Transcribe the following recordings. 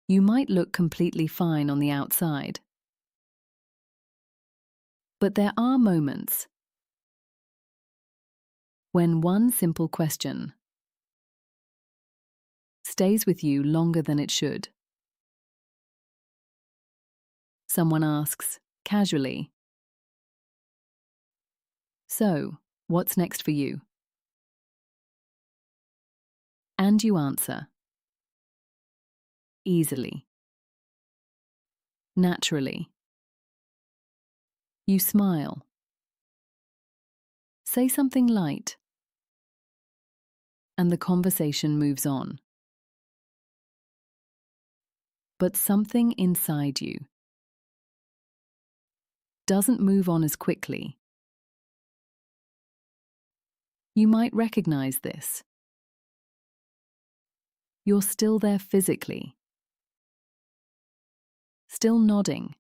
You might look completely fine on the outside. But there are moments when one simple question stays with you longer than it should. Someone asks, casually, "So, what's next for you?" And you answer, easily, naturally. You smile. Say something light, and the conversation moves on. But something inside you doesn't move on as quickly. You might recognize this. You're still there physically, still nodding,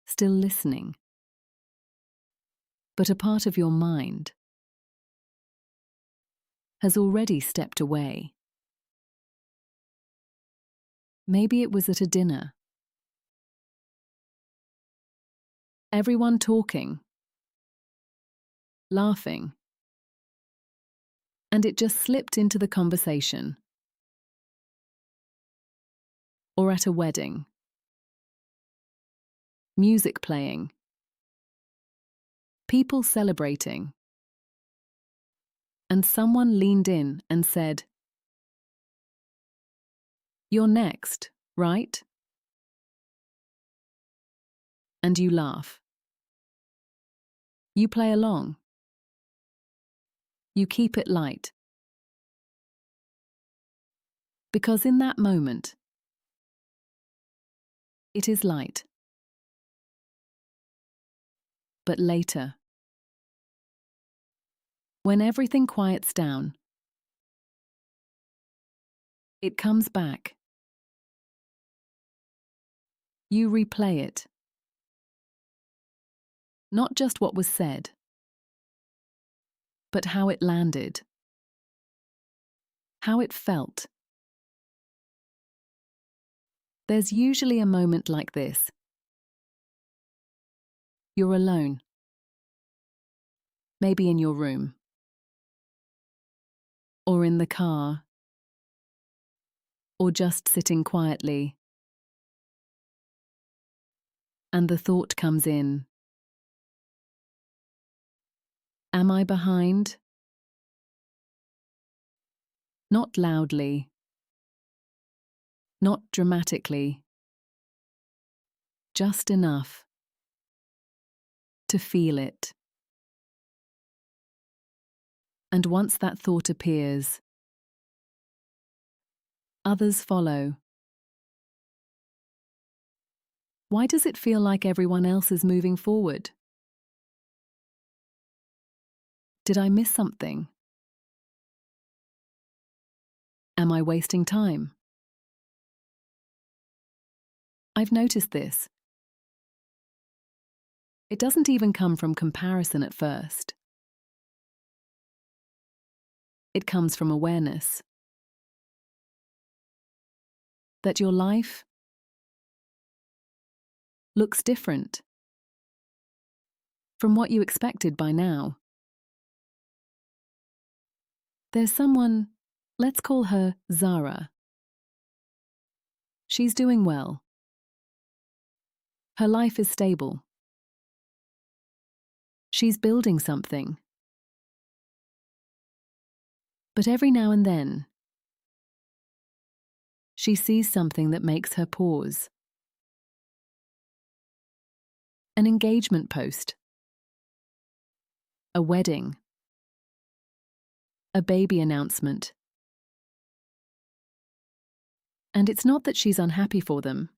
still listening. But a part of your mind has already stepped away. Maybe it was at a dinner. Everyone talking, laughing, and it just slipped into the conversation. Or at a wedding. Music playing. People celebrating. And someone leaned in and said, "You're next, right?" And you laugh. You play along. You keep it light. Because in that moment, it is light. But later, when everything quiets down, it comes back. You replay it. Not just what was said, but how it landed, how it felt. There's usually a moment like this. You're alone. Maybe in your room. Or in the car. Or just sitting quietly. And the thought comes in. Am I behind? Not loudly. Not dramatically. Just enough to feel it. And once that thought appears, others follow. Why does it feel like everyone else is moving forward? Did I miss something? Am I wasting time? I've noticed this. It doesn't even come from comparison at first. It comes from awareness that your life looks different from what you expected by now. There's someone, let's call her Zara. She's doing well. Her life is stable. She's building something. But every now and then, she sees something that makes her pause. An engagement post. A wedding. A baby announcement. And it's not that she's unhappy for them.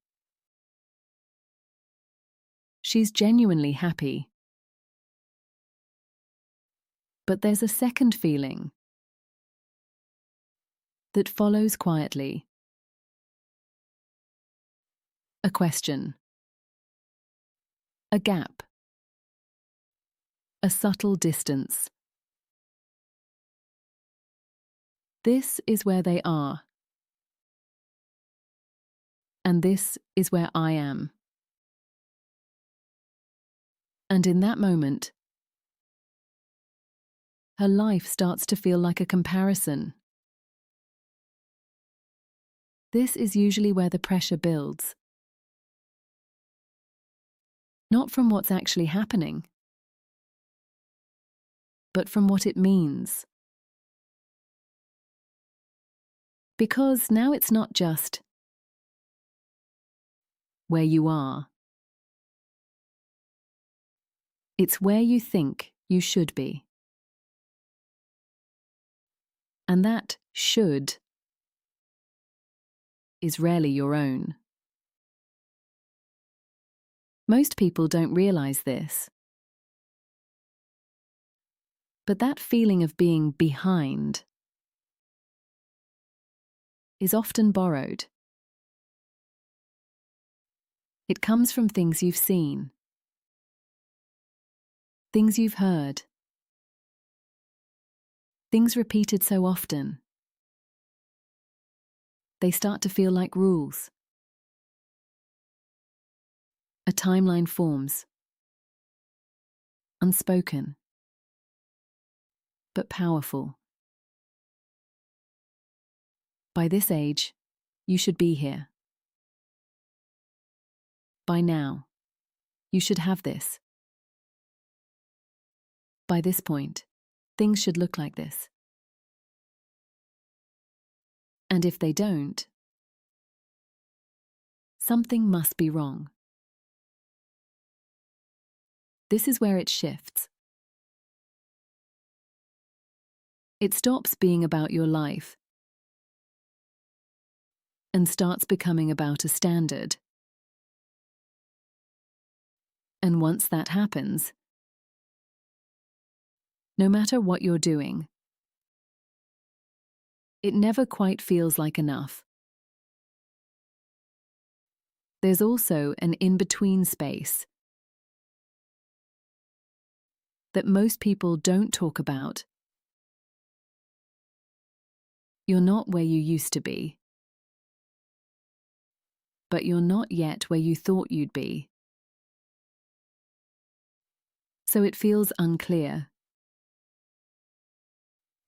She's genuinely happy. But there's a second feeling that follows quietly. A question. A gap. A subtle distance. This is where they are. And this is where I am. And in that moment, her life starts to feel like a comparison. This is usually where the pressure builds. Not from what's actually happening, but from what it means. Because now it's not just where you are. It's where you think you should be. And that should is rarely your own. Most people don't realize this. But that feeling of being behind is often borrowed. It comes from things you've seen, things you've heard, things repeated so often. They start to feel like rules. A timeline forms, unspoken, but powerful. By this age, you should be here. By now, you should have this. By this point, things should look like this. And if they don't, something must be wrong. This is where it shifts. It stops being about your life and starts becoming about a standard. And once that happens, no matter what you're doing, it never quite feels like enough. There's also an in-between space that most people don't talk about. You're not where you used to be, but you're not yet where you thought you'd be. So it feels unclear,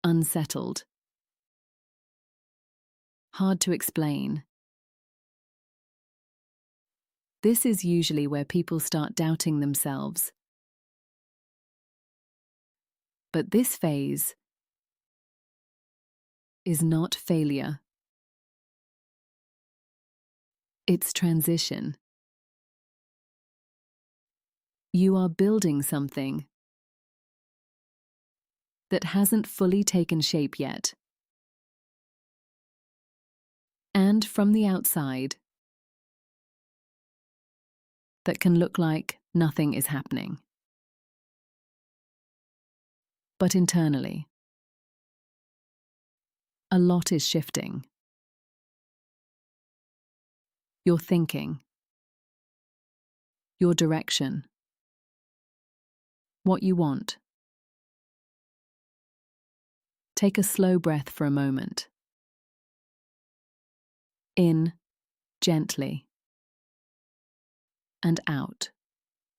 unsettled, hard to explain. This is usually where people start doubting themselves. But this phase is not failure. It's transition. You are building something that hasn't fully taken shape yet. And from the outside, that can look like nothing is happening. But internally, a lot is shifting. Your thinking, your direction, what you want. Take a slow breath for a moment. In, gently, and out,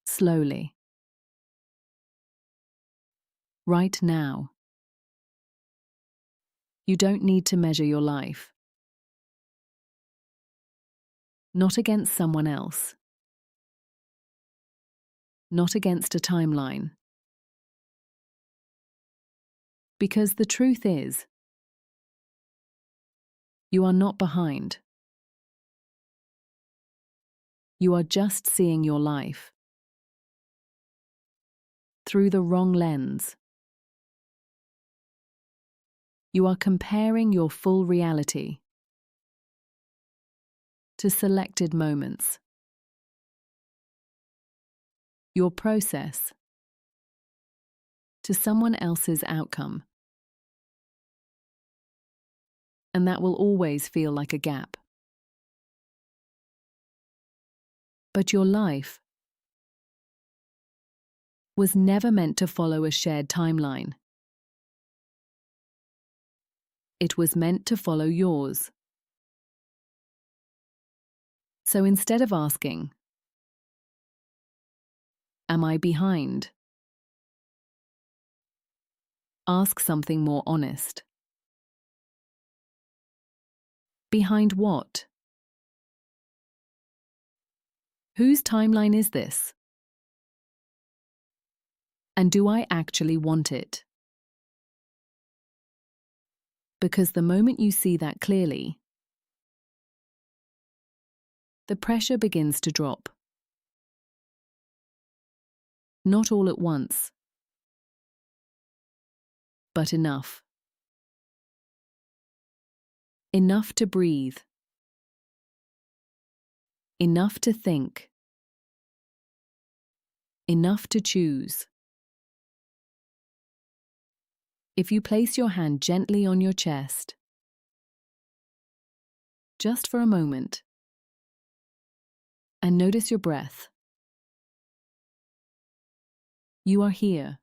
slowly. Right now. You don't need to measure your life. Not against someone else. Not against a timeline. Because the truth is, you are not behind. You are just seeing your life through the wrong lens. You are comparing your full reality to selected moments. Your process to someone else's outcome. And that will always feel like a gap. But your life was never meant to follow a shared timeline. It was meant to follow yours. So instead of asking, "Am I behind?" ask something more honest. Behind what? Whose timeline is this? And do I actually want it? Because the moment you see that clearly, the pressure begins to drop. Not all at once, but enough. Enough to breathe. Enough to think. Enough to choose. If you place your hand gently on your chest, just for a moment, and notice your breath, you are here.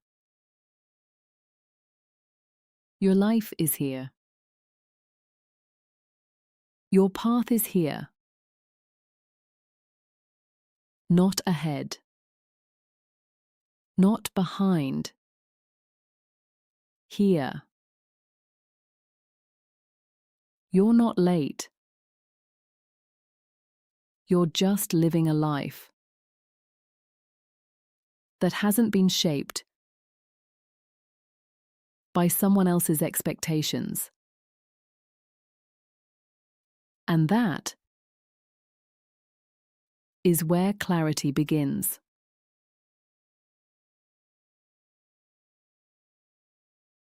Your life is here. Your path is here. Not ahead. Not behind. Here. You're not late. You're just living a life that hasn't been shaped by someone else's expectations. And that is where clarity begins.